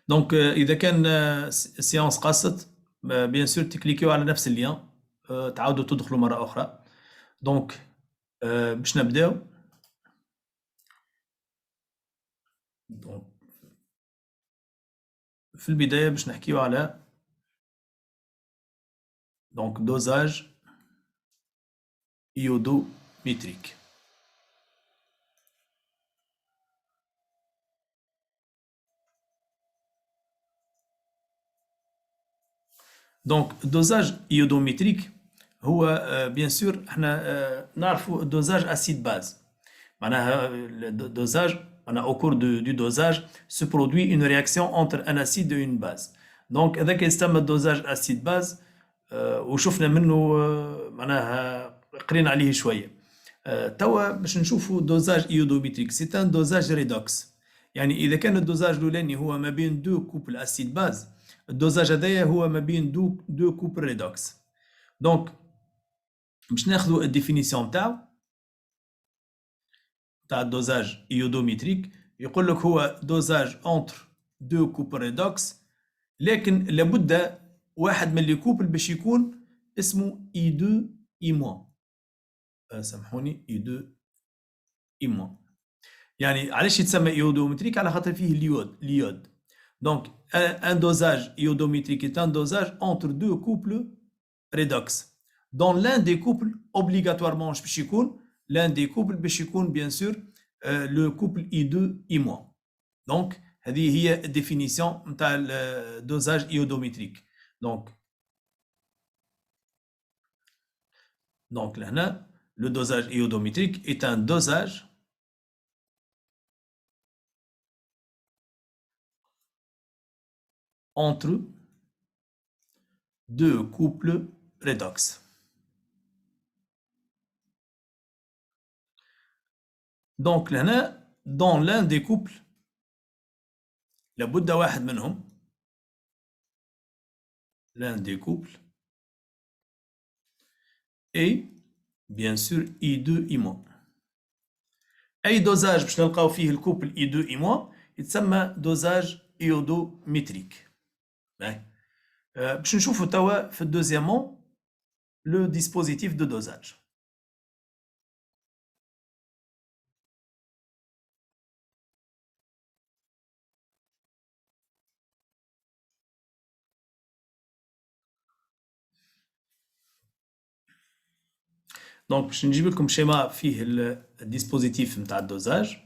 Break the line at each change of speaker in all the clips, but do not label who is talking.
دونك اذا كان السيونس قاصت بيان سور تكليكيو على نفس اللين، تعاودوا تدخلوا مره اخرى. دونك باش نبداو. دونك في البدايه باش نحكيو على دونك دوزاج ايودوميتريك. دونك الدوزاج ايودوميتريك هو بيان سور احنا نعرفوا الدوزاج اسيد باز، معناها الدوزاج au cours du dosage se produit une réaction entre un acide et une base. Donc هذاك يسمى الدوزاج اسيد باز، وشفنا منه معناها قرينا عليه شويه. توا باش نشوفوا دوزاج ايودوميتريك سي ان دوزاج ريدوكس. يعني اذا كان الدوزاج الاولاني هو ما بين دو كوبل اسيد باز، الدوزاج هذايا هو ما بين دو كوبل ريدوكس. دونك باش ناخذوا الديفينيسيون تاع الدوزاج ايودوميتريك، يقول لك هو دوزاج انتر دو كوبل ريدوكس، لكن لابد واحد من لي كوبل باش يكون اسمه اي 2 اي موان. سامحوني، اي 2 اي موان. يعني علاش يتسمى ايودوميتريك؟ على خاطر فيه اليود. دونك ان دوزاج ايودوميتريك est un dosage entre deux couples redox. Dans l'un des couples obligatoirement باش يكون l'un des couples باش يكون bien sûr le couple I2 I-. Donc هذه هي الديفينيسيون نتاع الدوزاج ايودوميتريك. Donc لهنا le dosage iodométrique est un dosage entre deux couples redox. Donc لهنا dans l'un des couples لابد واحد منهم، l'un des couples est bien sûr I2 I-. اي دوزاج باش نلقاو فيه الكوبل I2 I- يتسمى دوزاج ايودوميتريك. باش نشوفوا توا في الدوزيامون لو ديسبوزيتيف دو دوزاج. دونك باش نجيب لكم شيما فيه الديسبوزيتيف نتاع الدوزاج.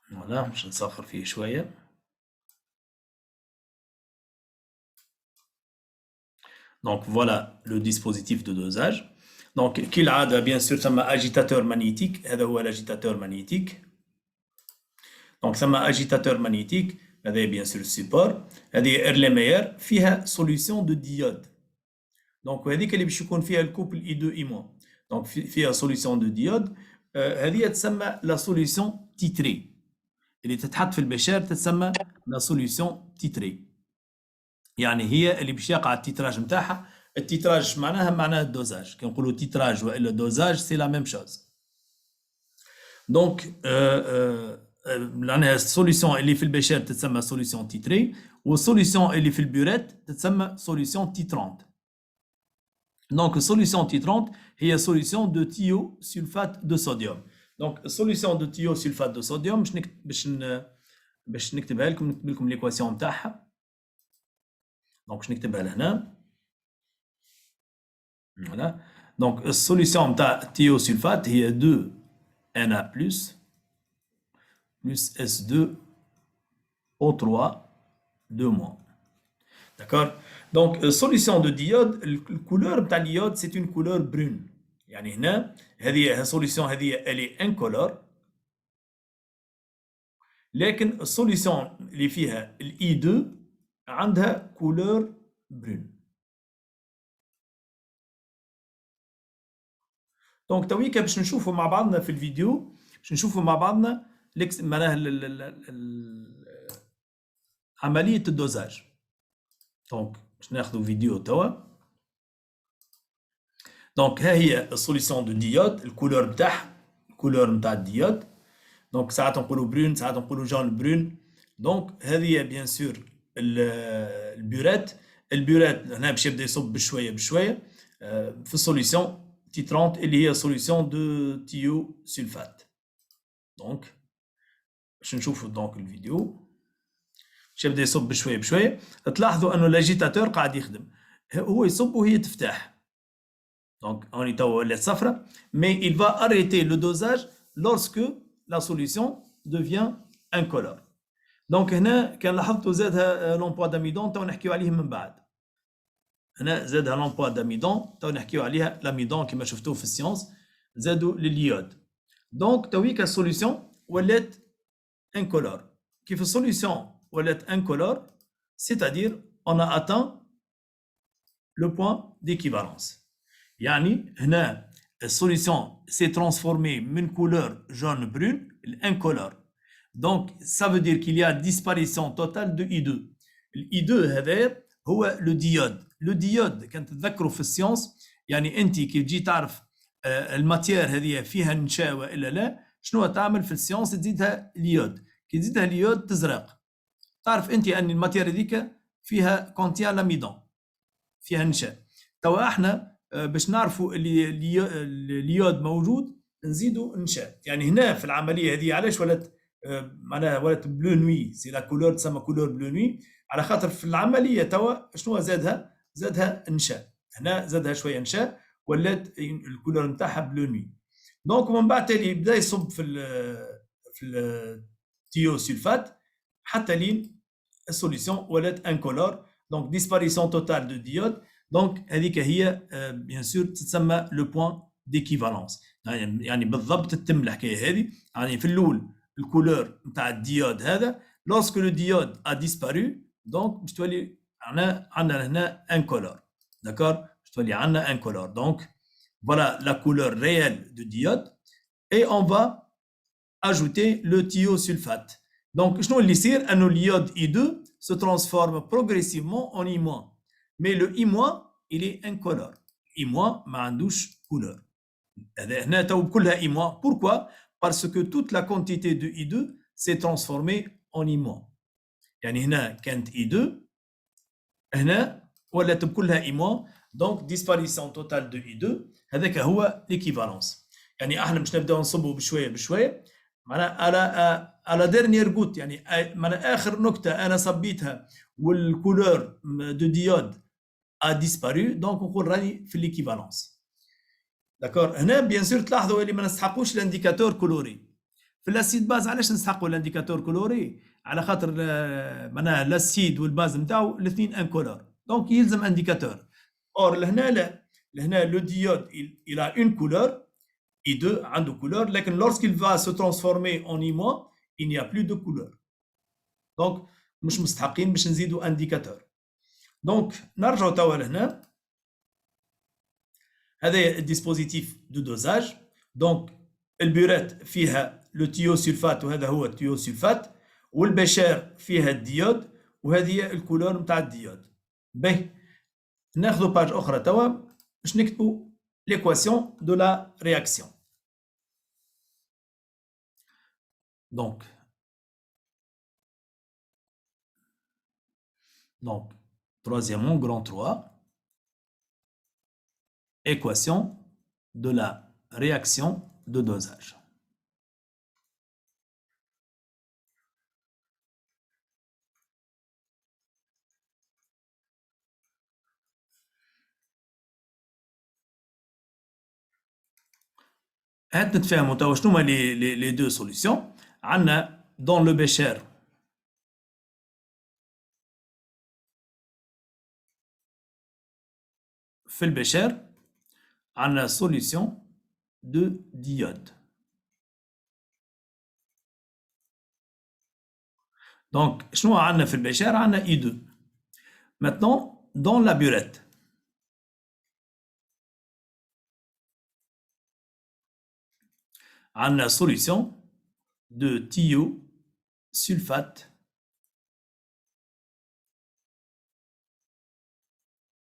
فوالا باش نصغر فيه شويه. Donc voilà le dispositif de dosage. Donc كالعادة bien sûr ثم agitateur magnétique، هذا هو l'agitateur magnétique. Donc ثم agitateur magnétique، هذا bien sûr support. هذه Erlenmeyer فيها solution de diode. Donc هذيك اللي باش يكون فيها الكوبل I2 I-. Donc فيها solution de diode، هذه تسمى la solution titrée. اللي تتحط في البشار تتسمى la solution titrée. يعني هي اللي باش يقع التيتراج نتاعها. التيتراج معناها الدوزاج، كي نقولوا تيتراج والا دوزاج سي لا ميم شوز. دونك معناها السوليسيون اللي في البشار تتسمى سوليسيون تيتري، والسوليسيون اللي في البوريت تتسمى سوليسيون تيترونت. دونك السوليسيون تيترونت هي سوليسيون دو تيو سلفات دو صوديوم. دونك السوليسيون دو تيو سلفات دو صوديوم باش نكتبها لكم، نكتب لكم ليكواسيون نتاعها. دونك باش نكتبها لهنا. Voilà. Donc, solution de thiosulfate est 2Na plus S2O3 2-. D'accord? Donc, solution de diode, la couleur de l'iode, c'est une couleur brune. يعني هنا هذه solution هذه elle est incolore. لكن السوليسيون اللي فيها الاي 2 عندها couleur brune. دونك تويكا باش نشوفوا مع بعضنا في الفيديو، باش نشوفوا مع بعضنا معناها عملية الدوزاج. دونك باش ناخذوا فيديو توا. دونك ها هي السوليسيون دو ديود الكولور بتاعها الكولور نتاع الديود دونك ساعات نقولوا برون ساعات نقولوا جون برون دونك هذه بيان سور البيورات البيورات هنا باش يبدا يصب بشويه بشويه في السوليسيون تي 30 اللي هي سوليسيون دو تيو سلفات دونك باش نشوفوا دونك الفيديو باش يبدا يصب بشويه بشويه تلاحظوا انه لاجيتاتور قاعد يخدم هو يصب وهي تفتح donc on est au lait safra, mais il va arrêter le dosage lorsque la solution devient incolore. Donc هنا كان لاحظتوا زادها لومبوا d'amidon تو نحكيو عليه من بعد. هنا زادها لومبوا d'amidon تو نحكيو عليها l'amidon كما شفتوه في السيونس زادوا لليود. donc تويك السوليسيون ولات incolore. كيف السوليسيون ولات incolore, c'est-à-dire on a atteint le point d'équivalence. يعني هنا السوليسيون s'est transformée من couleur jaune brune l'incolore. Donc ça veut dire qu'il y a disparition totale de I2. I2 هذا هو le diode. Le diode كان تتذكروا في السيونس يعني انت كي تجي تعرف الماتير هذه فيها نشاء والا لا شنو تعمل في السيونس تزيدها اليود. كي تزيدها اليود تزرق. تعرف انت ان الماتير هذيك فيها كونتيان لاميدون فيها نشاء. توا احنا باش نعرفوا اللي اليود موجود نزيدوا نشاء. يعني هنا في العمليه هذه علاش ولات معناها ولات بلو نوي سي لا كولور تسمى كولور بلو نوي على خاطر في العمليه توا شنو زادها نشاء. هنا زادها شويه نشاء ولات الكولور نتاعها بلو نوي. دونك من بعد تالي بدا يصب في التيو سلفات حتى لين السوليسيون ولات انكولور. دونك ديسباريسيون توتال دو ديود. دونك هذيك هي بيان سور تسمى لو بوين ديكيفالونس. يعني بالضبط تتم الحكايه هذه. يعني في الاول الكولور نتاع الديود هذا لوسكو لو ديود ا ديسبارو دونك باش تولي عندنا هنا ان كولور. داكور باش تولي عندنا ان كولور. دونك فوالا لا كولور ريال دو ديود اي اون فا اجوتي لو تيو سلفات. دونك شنو اللي يصير انه اليود I2 se transforme progressivement en I-. Mais le I-, il est incolore. I- ما عندوش couleur. هنا تو بكلها I-. Pourquoi? Parce que toute la quantité de I2 s'est transformée en I-. يعني هنا كانت I2 هنا ولات بكلها I-. donc disparition totale de I2 هذاك هو l'équivalence. يعني احنا باش نبداو نصبوا بشويه بشويه معناها على ديرنيير غوت. يعني معناها اخر نكته انا صبيتها والكولور دو ديود a disparu donc نقول راني في l'équivalence. داكور. هنا بيان سور تلاحظوا اللي ما نستحقوش الانديكاتور كولوري. في الاسيد باز علاش نستحقوا الانديكاتور كولوري؟ على خاطر معناها الاسيد والباز نتاعو الاثنين انكولور دونك يلزم انديكاتور. اور لهنا لا لهنا لو ديود il a une couleur I2 عنده couleur لكن lorsqu'il va se transformer en I-, il n'y a plus de couleur. دونك مش مستحقين باش نزيدوا انديكاتور. دونك نرجعوا توا لهنا. هذا الديسبوزيتيف دو دوزاج. دونك البيورات فيها لو تيو سلفات وهذا هو التيو سلفات والبشار فيها الديود وهذه الكولور نتاع الديود. باهي ناخذ باج اخرى توا باش نكتبوا ليكواسيون دو لا رياكسيون. donc troisièmement grand 3 équation de la réaction de dosage. هات نتفاهموا توا شنو هما لي دو سوليسيون. عندنا دون لو بيشير في البيشير عندنا سوليسيون دو ديود. دونك شنو عندنا في البيشير؟ عندنا I2. maintenant dans la burette عندنا solution de thiosulfate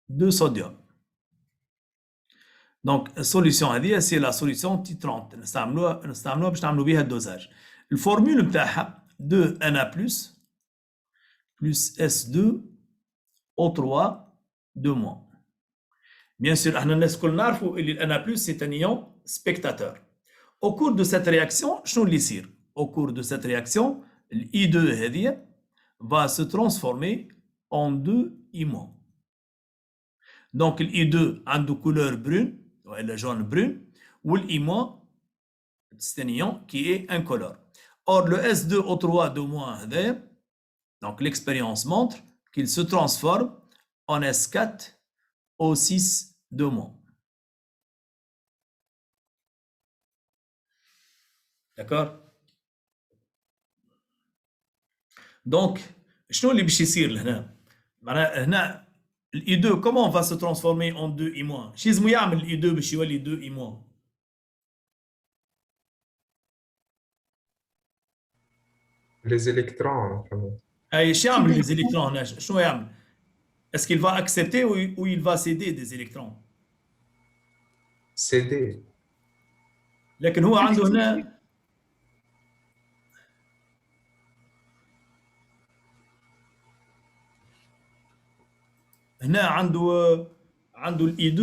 de sodium. Donc, السوليسيون هذه c'est la solution T30 نستعملوها باش نعملوا بها الدوزاج. الفورمول نتاعها 2Na plus S2 O3 2-. Bien sûr, احنا الناس الكل نعرفوا اللي الNA+ c'est un ion spectateur. Au cours de cette réaction, شنو اللي يصير؟ Au cours de cette réaction, I2 هذه va se transformer en 2I-. Donc, l'I2 a une couleur brune, ou la jaune brune, ou l'I-, c'est un ion qui est incolore. Or, le S2O3 2-, donc l'expérience montre qu'il se transforme en S4O6 2-. D'accord? Donc, شنو اللي باش يصير لهنا؟ معناها هنا الI2 comment va se transformer en 2I-؟ شو لازم يعمل الI2 باش يولي 2I-؟
Les électrons, vraiment.
اي شو يعمل les électrons هنا؟ شنو يعمل؟ Est-ce qu'il va accepter ou il va céder des électrons؟
CD.
لكن هو عنده هنا عنده الI2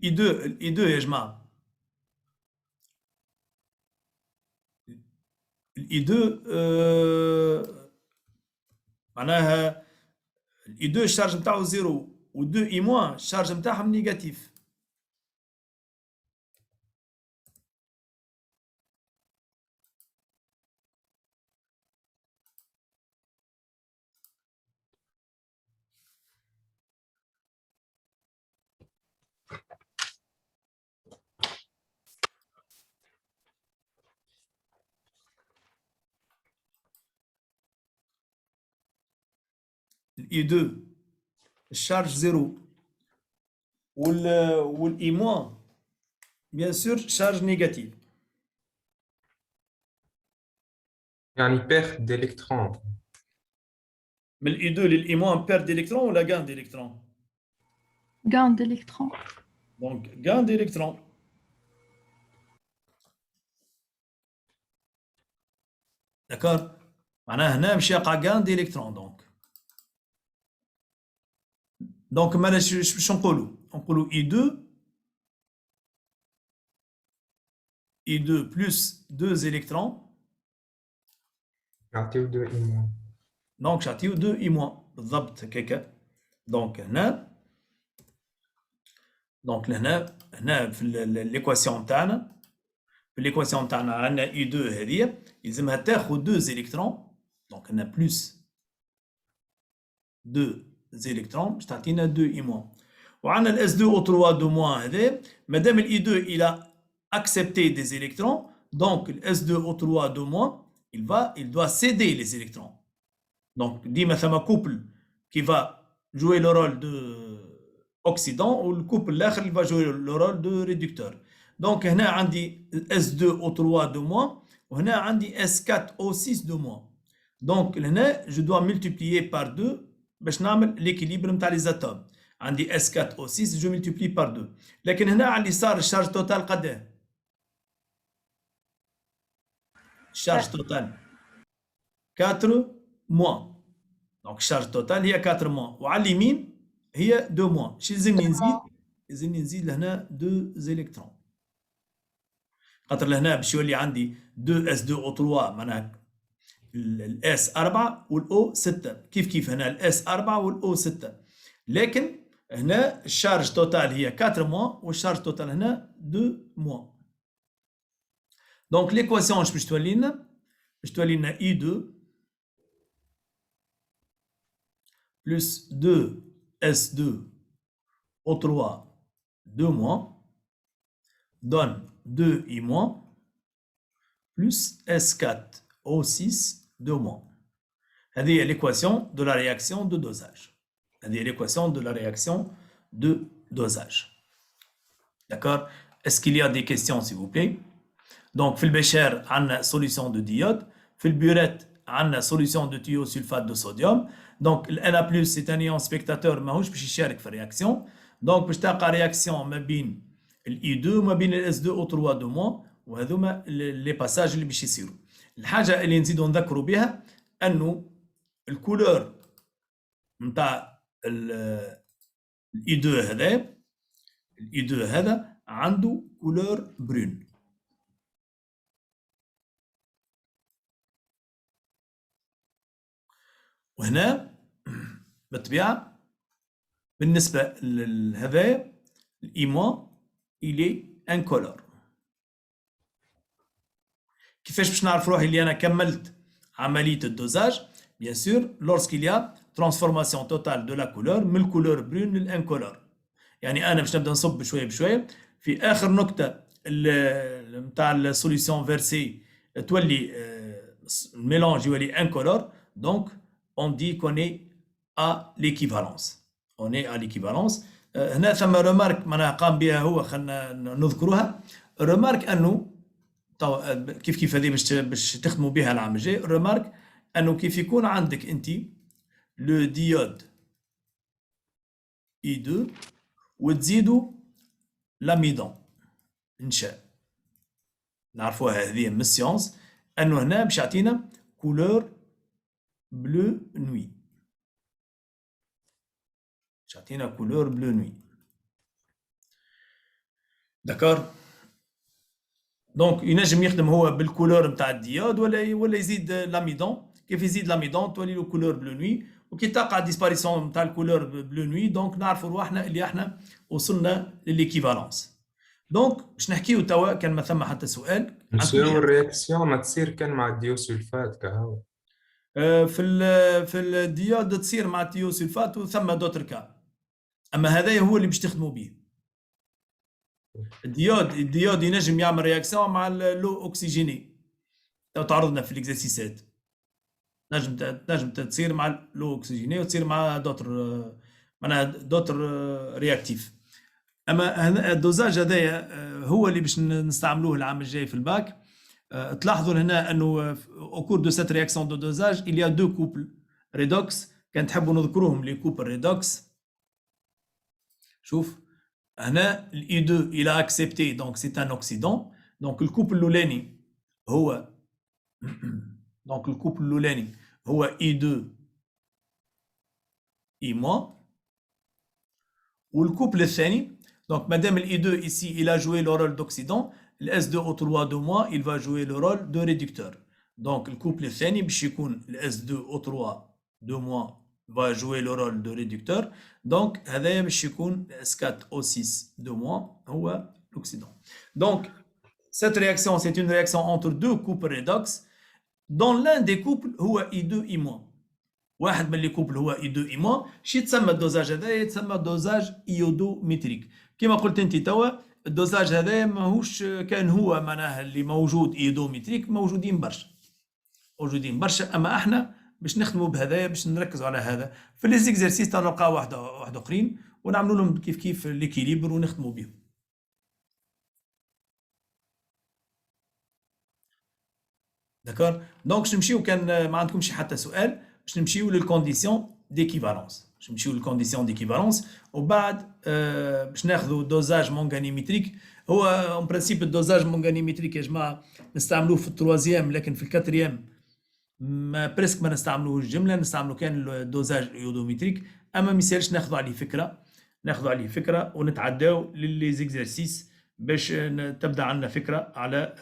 الI2 يا جماعه الI2 معناها الI2 الشارج نتاعو زيرو و2I- الشارج نتاعهم نيجاتيف. الI2 الشارج زيرو والI- bien sûr charge négative.
يعني perte d'électrons.
Mais l'I2 l'I- perte d'électrons ou la gain d'électrons?
Gain d'électrons.
Donc gain d'électrons. D'accord? معناها هنا باش يقع gain d'électrons donc. Donc مالا شو نقولوا I2 plus 2 électrons.
يعطيو 2I-.
دونك شعطيو 2I- بالضبط هكاكا. دونك هنا في ليكواسيون تاعنا عندنا I2 هذه يلزمها تاخذ 2 électrons. دونك هنا بلس 2 électrons باش تعطينا 2I-. وعندنا ال S2O3 2- هذا مادام ال I2 il a accepté des électrons, donc le S2O3 2- il doit céder les électrons. Donc ديما ثما couple qui va jouer le rôle de oxydant ou le couple الاخر اللي va jouer le rôle de réducteur. Donc هنا عندي S2O3 2- وهنا عندي S4O6 2-. Donc هنا je dois multiplier par 2 باش نعمل l'équilibre نتاع les atomes. عندي S4O6 je multiplie par 2. لكن هنا على اليسار الشارج توتال قداه؟ الشارج توتال 4-. دونك الشارج توتال هي 4-. وعلى اليمين هي 2-. شو لازمني نزيد؟ لازمني نزيد لهنا 2 زيليكترون. خاطر لهنا باش يولي عندي 2 S2O3 معناها الاس 4 والاو 6 كيف هنا الاس 4 والاو 6. لكن هنا الشارج توتال هي 4- والشارج توتال هنا 2-. دونك ليكواسيون باش تولي لنا؟ باش تولي لنا I2 plus 2 S2 O3 2- donne 2I- plus S4 O6 2-. هذه هي l'équation de la réaction de dosage. هذه هي l'équation de la réaction de dosage. D'accord? Est-ce qu'il y a des questions, s'il vous plaît? Donc, في البشار عندنا solution de diode. في البوريت عندنا solution de thiosulfate de sodium. Donc, ال Na+, c'est un ion spectateur ماهوش باش يشارك في الرياكسيون. Donc, باش تلقى رياكسيون ما بين ال I2 وما بين ال S2O3 وهذوما لي باساج اللي باش يصيروا. الحاجة اللي نزيدو نذكروا بها أنه الكولور نتاع ال I2 هذا ال I2 هذا عنده كولور برون. وهنا بالطبيعة بالنسبة لهذا الإيمون إلي انكولور. كيفاش باش نعرف روحي اللي أنا كملت عملية الدوزاج؟ بيان سور lorsqu'il y a transformation totale de la couleur من الكولور برون للانكولور. يعني أنا باش نبدا نصب بشوية بشوية في آخر نقطة نتاع السوليسيون فيرسي تولي الميلانج يولي انكولور. دونك on dit qu'on est à l'équivalence. On est à l'équivalence. هنا ثم رمارك معناها قام بها هو خلينا نذكرها. رمارك انه كيف هذه باش تخدموا بها العام الجاي. رمارك انه كيف يكون عندك انت لو ديود I2 وتزيدوا لاميدون انشاء. نعرفوها هذه من السيونس انه هنا باش يعطينا كولور بلو نوي. شعطينا كولور بلو نوي. داكور. دونك ينجم يخدم هو بالكولور نتاع الديود ولا يزيد لاميدون. كيف يزيد لاميدون تولي له كولور بلو نوي. وكي تقع ديسباريسيون نتاع الكولور بلو نوي دونك نعرفوا رواحنا اللي احنا وصلنا لليكيفالونس. دونك باش نحكيو توا كان ما ثم حتى سؤال.
نصيروا الرياكسيون ما تصير كان مع الديوسولفات كهو.
في الديود تصير مع التيوسولفات وثم دوتر كا. اما هذايا هو اللي باش تخدموا به. الديود ينجم يعمل رياكسيون مع اللو اوكسيجيني. تو تعرضنا في الاكزرسيسات. نجم تصير مع اللو اوكسيجيني وتصير مع دوتر معناها دوتر رياكتيف. اما الدوزاج هذايا هو اللي باش نستعملوه العام الجاي في الباك. تلاحظوا هنا انه au cours de cette réaction de dosage il y a deux couples redox. كان تحبوا نذكروهم لي كوبل ريدوكس. شوف هنا ال I2 il a accepté donc c'est un oxydant. donc الكوبل الاولاني هو donc الكوبل الاولاني هو I2 I- والكوبل الثاني donc madame ال I2 ici il a joué le rôle d'oxydant. Le S2O3 il va jouer le rôle de réducteur. Donc le couple الثاني باش يكون le S2O3 va jouer le rôle de réducteur. Donc هذايا باش يكون le S4O6 هو l'oxydant. Donc cette réaction c'est une réaction entre deux couples redox. Dans l'un des couples هو I2 I-. واحد من لي كوبل هو I2 I-. شي تسمى الدوزاج هذايا يتسمى دوزاج ايودومتريك. كما قلت انت توا الدوزاج هذا ماهوش كان هو معناها اللي موجود ايودومتريك. موجودين برشا اما احنا باش نخدموا بهذايا باش نركزوا على هذا في لي زيكزارسيس تاع نلقاو واحد اخرين ونعملوا لهم كيف ليكيليبر ونخدموا بهم. داكور. دونك باش نمشيو كان ما عندكمش حتى سؤال باش نمشيو للكونديسيون ديكيفالونس. باش نمشيو للكونديسيون ديكيفالونس وبعد باش ناخذوا دوزاج مونغانيمتريك. هو اون برانسيب الدوزاج مونغانيمتريك يا جماعه نستعملوه في التروازيام لكن في الكاتريام ما بريسك ما نستعملوهش جمله. نستعملوا كان الدوزاج ايودومتريك. اما ما يسالش ناخذوا عليه فكره ونتعداو للي زيكزارسيس باش تبدا عندنا فكره على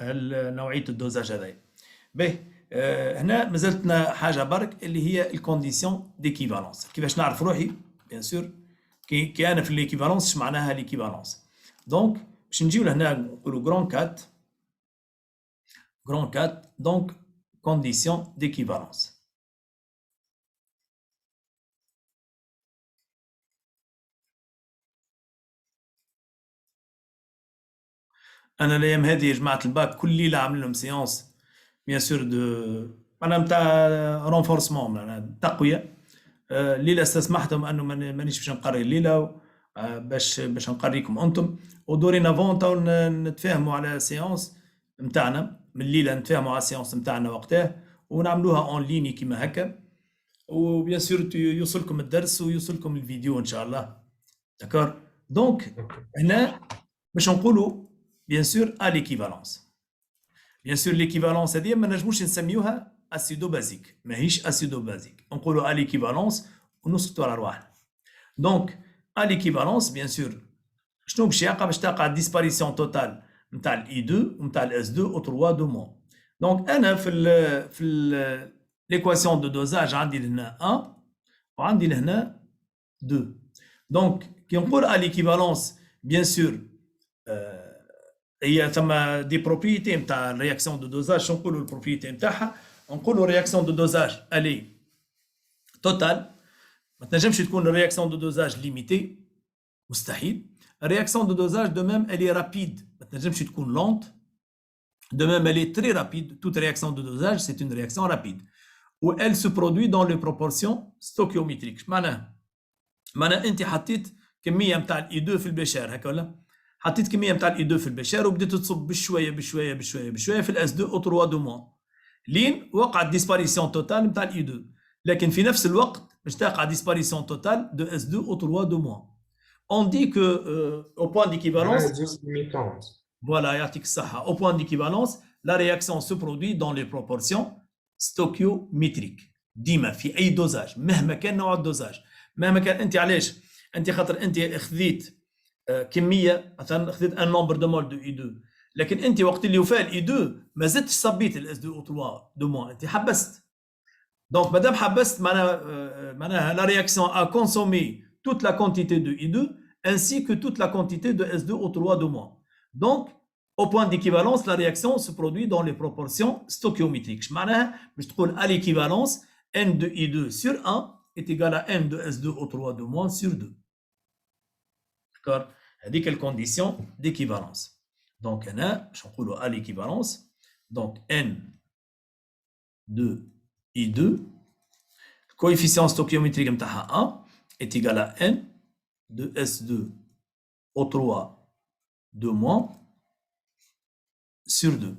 نوعيه الدوزاج هذايا. باهي هنا مازالتنا حاجه برك اللي هي الكونديسيون ديكيفالونس. كيفاش نعرف روحي بيان سور كي انا في ليكيفالونس اش معناها ليكيفالونس. دونك باش نجيو لهنا نقولوا غران 4 دونك كونديسيون ديكيفالونس. انا الايام هذه يا جماعه الباك كل ليله عامل لهم سيونس بيان سور دو معناها نتاع رونفورسمون معناها تقويه. الليله استسمحتهم انه مانيش باش نقري الليله باش نقريكم انتم ودورينافون تو نتفاهموا على سيونس نتاعنا من الليله، نتفاهموا على السيونس نتاعنا وقتها ونعملوها اون ليني كيما هكا، وبيان سور يوصلكم الدرس ويوصلكم الفيديو ان شاء الله. داكور. دونك هنا باش نقولوا بيان سور ا ليكيفالونس. بيان سور ليكيفالونس هذه ما نجموش نسميوها اسيدو بازيك، ماهيش اسيدو بازيك، نقولوا ا ليكيفالونس ونسكتوا على رواحنا. دونك ا ليكيفالونس بيان سور شنو باش يقع؟ باش تقع ديسباريسيون توتال نتاع الاي 2 ونتاع الاس 2 او 3 دو مون. دونك انا في ليكواسيون دو دوزاج عندي لهنا 1 وعندي لهنا 2. دونك كي نقول ا ليكيفالونس بيان سور هي ثم دي بروبريتي نتاع الرياكسيون دو دوزاج. شنو نقولوا البروبريتي نتاعها؟ نقولوا رياكسيون دو دوزاج الي توتال، ما تنجمش تكون الرياكسيون دو دوزاج ليميتي، مستحيل. الرياكسيون دو دوزاج دو ميم الي رابيد، ما تنجمش تكون لونت. De même, elle est très rapide. Toute réaction de dosage, c'est une réaction rapide. Où elle se produit dans les proportions stoichiométriques. معناها انت حطيت كميه نتاع الاي 2 في البشار هكا ولا؟ حطيت كميه نتاع الاي 2 في البشار وبديت تصب بشويه بشويه بشويه بشويه في الاس 2 او 3 دو موان، لين وقعت ديسباريسيون توتال نتاع الاي 2. لكن في نفس الوقت باش تقع ديسباريسيون توتال دو اس 2 او 3 دو موان. On dit que au point d'équivalence,
جزء ليميتونت.
voilà, يعطيك الصحة. Au point d'équivalence, la réaction se produit dans les proportions stoichiométriques. ديما في أي دوزاج مهما كان نوع الدوزاج، مهما كان. أنت علاش؟ أنت خاطر أنت خذيت كمية، مثلا خذيت ان نومبر دو مول دو اي 2، لكن أنت وقت اللي وفاه الاي 2 ما زدتش صبيت الاس 2 او 3 دو موان، أنت حبست. دونك مادام حبست معناها la réaction a consommé toute la quantité de I2 ainsi que toute la quantité de S2 au 3 de moins. Donc, au point d'équivalence, la réaction se produit dans les proportions stoichiométriques. معناها باش تقول à l'équivalence N de I2 sur 1 est égal à N de S2 au 3 de moins sur 2. D'accord? هذيك الcondition d'équivalence. Donc, هنا باش نقولوا à l'équivalence. Donc, N de I2, le coefficient stoichiométrique نتاعها 1 est égal à N de S2 au 3 de moins sur 2.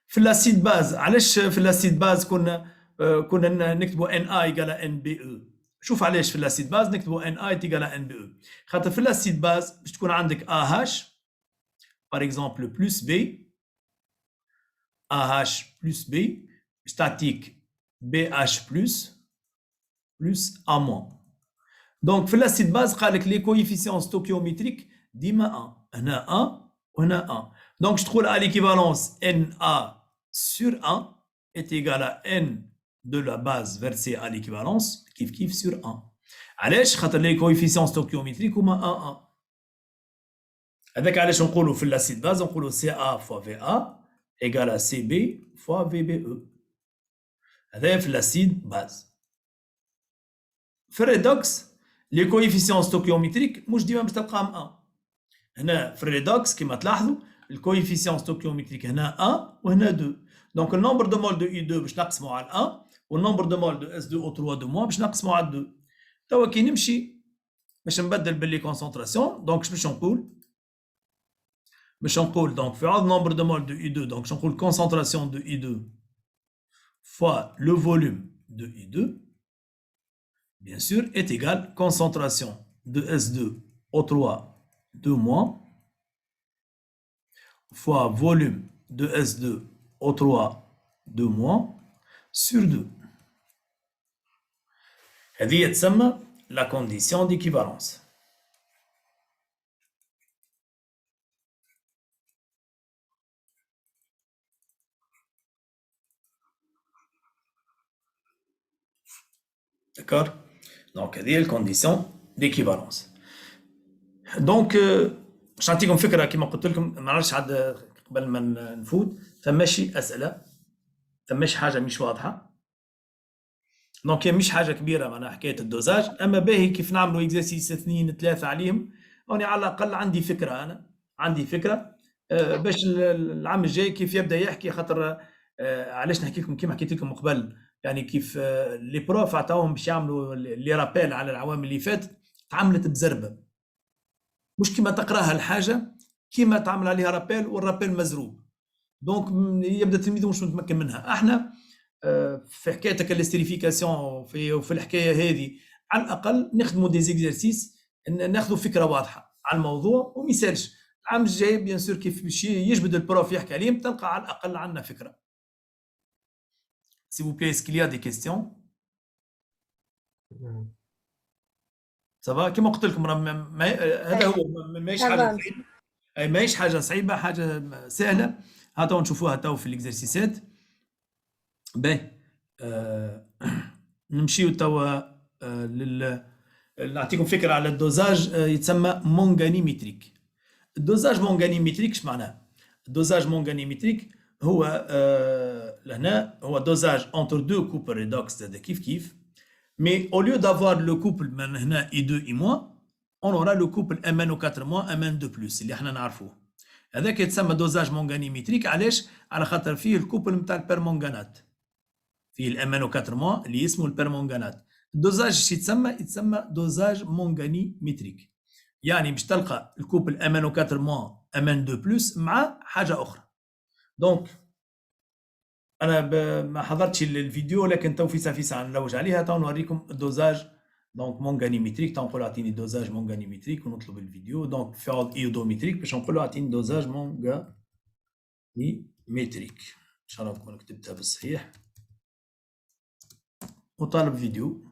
في الاسيد باز، علاش في الاسيد باز كنا نكتبوا Na égale à NBE؟ شوف علاش في الاسيد باز نكتبوا Na est égal à NBE. خاطر في الاسيد باز باش تكون عندك AH par exemple plus B، AH plus B باش تعطيك BH plus A moins. Donc في الاسيد باز قال لك لي كويفيسيون ستوكيوميتريك ديما 1، هنا 1 وهنا 1. دونك je تقول à l'équivalence Na sur 1 est égal à N de la base versée à l'équivalence كيف sur 1. علاش؟ خاطر لي كويفيسيون ستوكيوميتريك هما 1 1. هذاك علاش نقولوا في الاسيد باز نقولوا CA fois VA égale à CB fois VBE. هذا في الاسيد باز. في الريدوكس لي كويفيسيون ستوكيوميتريك مش ديما باش تلقاهم 1. هنا في الريدوكس كما تلاحظوا الكويفيسيون ستوكيوميتريك هنا 1 وهنا 2. دونك النومبر دو مول دو اي 2 باش نقسموا على 1 والنومبر دو مول دو اس 2 او 3 دو موان باش نقسموا على 2. توا كي نمشي باش نبدل باللي كونسونطراسيون، دونك باش نقول دونك في عوض نومبر دو مول دو اي 2 دونك باش نقول كونسونطراسيون دو اي 2 fois le volume de I2, bien sûr, est égal à concentration de S2 au 3 de moins fois volume de S2 au 3 de moins sur 2. هذه تسمى la condition d'équivalence. D'accord? Donc, هذه الكونديسيون ديكيفالونس. دونك باش نعطيكم فكره كما قلت لكم، ما نعرفش عاد قبل ما نفوت ثماشي اسئله، ثماش حاجه مش واضحه. دونك مش حاجه كبيره معناها حكايه الدوزاج، اما باهي كيف نعملوا اكزرسيس 2 3 عليهم، راني على الاقل عندي فكره. انا عندي فكره باش العام الجاي كيف يبدا يحكي. خاطر علاش نحكي لكم كيما حكيت لكم قبل، يعني كيف لي بروف عطاوهم باش يعملوا لي رابيل على العوام اللي فاتت، تعملت بزربه. مش كيما تقراها الحاجه كيما تعمل عليها رابيل والرابيل مزروب. دونك يبدا التلميذ مش متمكن منها. احنا في حكايتك الاستريفيكاسيون وفي الحكايه هذه على الاقل نخدموا دي زيكزارسيس، ناخذوا فكره واضحه على الموضوع وما يسالش. العام الجاي بيان سور كيف باش يجبد البروف يحكي عليهم تلقى على الاقل عندنا فكره. سي فو بلاي اسكيل يا دي كيستيون؟ صافا كيما قلت لكم هذا هو ماهيش حاجه صعيبه، ماهيش حاجه صعيبه، حاجه سهله. ها تو نشوفوها تو في الاكزرسيسات. باهي نمشيو توا نعطيكم فكره على الدوزاج. يتسمى مونغانيمتريك. الدوزاج مونغانيمتريك اش معناه؟ الدوزاج مونغانيمتريك هو لهنا هو دوزاج انتر دو كوبل ريدوكس هذا كيف mais au lieu d'avoir le couple من هنا I2 I-, on aura le couple MnO4- Mn2+, اللي احنا نعرفوه. هذاك يتسمى دوزاج مونغانيمتريك. علاش؟ على خاطر فيه الكوبل نتاع البيرمونغانات، فيه الMnO4- اللي اسمه البيرمونغانات. الدوزاج اش يتسمى دوزاج مونغانيمتريك، يعني باش تلقى الكوبل MnO4- Mn2+ مع حاجه اخرى. دونك انا ما حضرتش الفيديو لكن تو في ساعه نلوج عليها. تو نوريكم الدوزاج دونك مونغانيمتريك. تو نقول اعطيني دوزاج مونغانيمتريك ونطلب الفيديو. دونك فيض ايودومتريك باش نقول له اعطيني دوزاج مونغانيمتريك. ان شاء الله نكون كتبتها بالصحيح وطالب فيديو.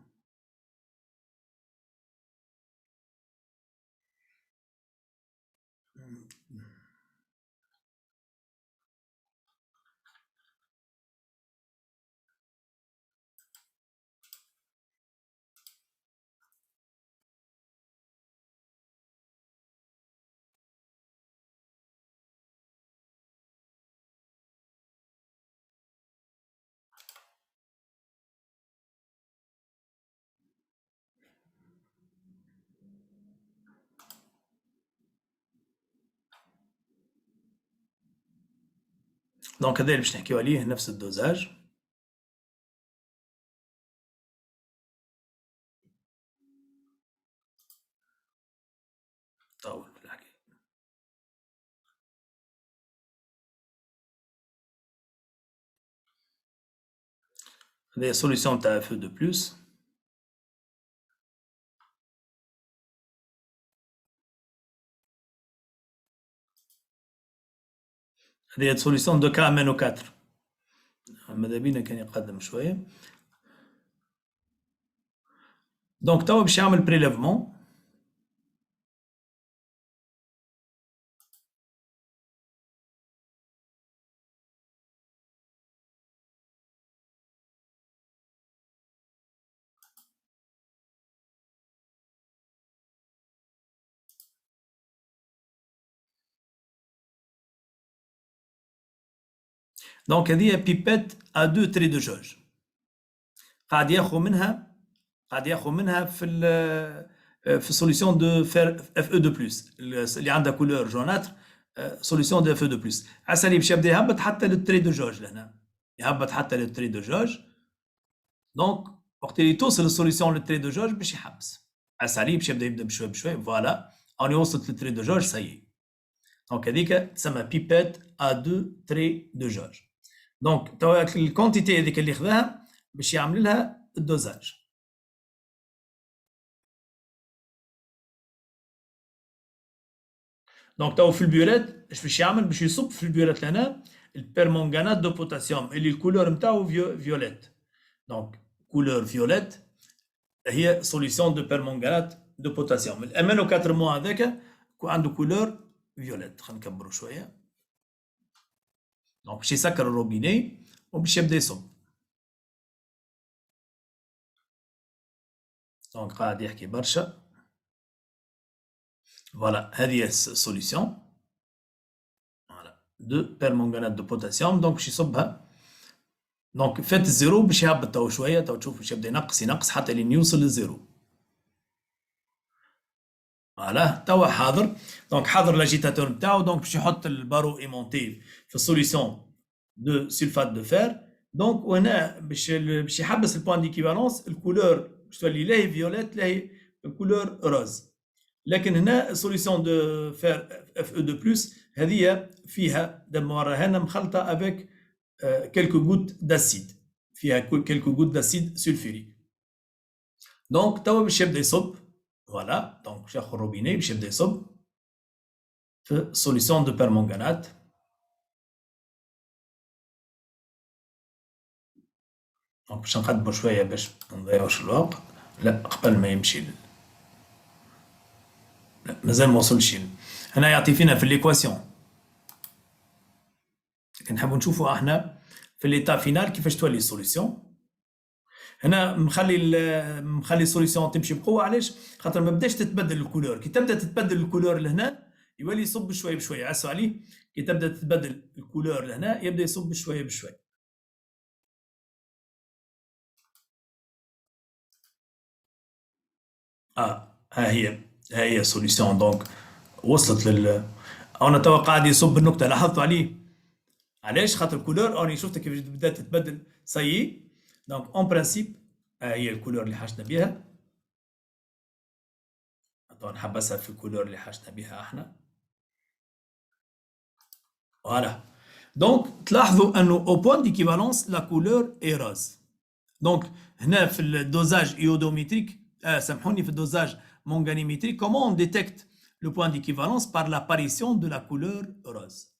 دونك هذا اللي باش نحكيو عليه نفس الدوزاج. طول في الحكايه. هذه سوليسيون تاع اف دو بلس. هذه سوليسيون دو كا MnO4. ماذا بينا كان يقدم شويه. دونك توا باش يعمل بريليفمون. دونك هذه بيبيت ا دو تري دو جوج. قاعد ياخذ منها في سوليسيون دو فير اف او دو بلس اللي عندها كولور جوناتر. سوليسيون دو اف او دو بلس على السريع باش يبدا يهبط حتى للتري دو جوج لهنا، يهبط حتى للتري دو جوج. دونك وقت اللي توصل السوليسيون للتري دو جوج باش يحبس على السريع باش يبدا بشوي بشوي. فوالا اوني وصلت للتري دو جوج سي. دونك هذيك تسمى بيبيت ا دو تري دو جوج. دونك توا الكونتيتي هذيك اللي خذاها باش يعمل لها الدوزاج. دونك تو في البيورات اش باش يعمل؟ باش يصب في البيورات لهنا البيرمونغانات دو بوتاسيوم اللي الكولور نتاعو فيوليت. دونك كولور فيوليت هي سوليسيون دو بيرمونغانات دو بوتاسيوم. الMnO4- هذاك عنده كولور فيوليت. خلينا نكبروا شويه. دونك باش يسكر الروبيني وباش يبدا يصب. دونك قاعد يحكي برشا. فوالا هذه السوليسيون فوالا دو بيرمونغانات دو بوتاسيوم. دونك باش يصبها. دونك فات الزيرو باش يهبط تو شويه. تو تشوف باش يبدا ينقص حتى لين يوصل للزيرو. فوالا توا حاضر. دونك حاضر لاجيتاتور نتاعو. دونك باش يحط البارو ايمونتي في السوليسيون دو سلفات دو فير. دونك وهنا باش يحبس البوان ديكيفالونس الكولور باش تولي لا هي فيوليت لا هي الكولور روز. لكن هنا solution de faire Fe2+, هذه فيها دم وراها لنا مخلطة avec quelques gouttes d'acide. فيها quelques gouttes d'acide sulfurique. دونك توا باش يبدا يصب. فوالا دونك باش ياخذ الروبيني باش يبدا يصب في solution de permanganate. دونك باش نقدموا شويه باش ما نضيعوش الوقت. لا قبل ما يمشي لا مازال ما وصلش. هنا يعطي فينا في ليكواسيون، لكن نحبوا نشوفوا احنا في ليتا فينال كيفاش تولي السوليسيون. هنا مخلي السوليسيون تمشي بقوه. علاش؟ خاطر ما بداش تتبدل الكولور. كي تبدا تتبدل الكولور لهنا يولي يصب بشويه بشويه. عسوا عليه كي تبدا تتبدل الكولور لهنا يبدا يصب بشويه بشويه. ها هي سوليسيون. دونك وصلت انا توا قاعد يصب بالنقطه. لاحظتوا عليه؟ علاش؟ خاطر الكولور انا شفت كيفاش بدات تتبدل. سي دونك اون برانسيب هي الكولور اللي حاجتنا بها. طبعا نحبسها في الكولور اللي حاجتنا بها احنا. فوالا دونك تلاحظوا انه او بوان ديكيفالونس لا كولور اي روز. دونك هنا في الدوزاج ايودوميتريك سامحوني في الدوزاج مونغانيميتريك كومون اون ديتكت لو بوان ديكيفالونس بار لاباريسيون دو لا كولور روز.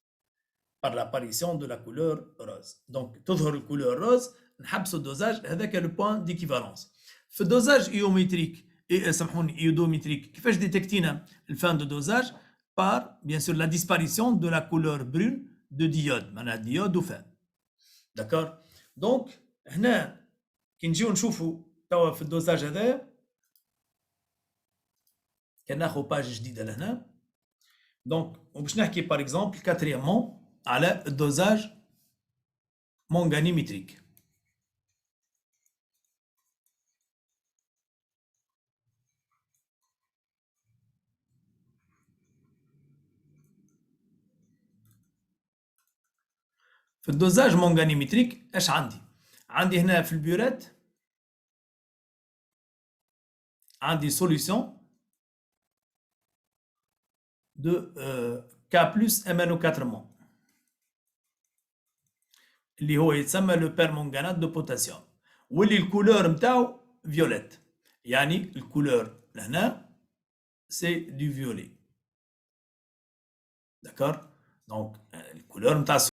par l'apparition de la couleur rose. Donc, تظهر الكولور روز نحبسوا الدوزاج. هذاك لو بوان ديكيفالونس. في الدوزاج ايوميتريك سامحوني ايودوميتريك كيفاش ديتكتينا الفان دو دوزاج؟ بار بيان سور لا ديسباريسيون دو لا كولور برون دو ديود. معناها ديود وفان. داكور. دونك هنا كي نجيو نشوفوا توا في الدوزاج هذا كان ناخذ باج جديده لهنا. دونك وباش نحكي باغ اكزومبل كاتريامون على الدوزاج مونغانيميتريك. في الدوزاج مونغانيميتريك اش عندي؟ عندي هنا في البيورات عندي سوليسيون دو K plus MnO4- اللي هو يتسمى لو بيرمونغانات دو بوتاسيوم، واللي الكولور نتاعو فيوليت. يعني الكولور لهنا سي دو فيولي. داكور. دونك الكولور نتاع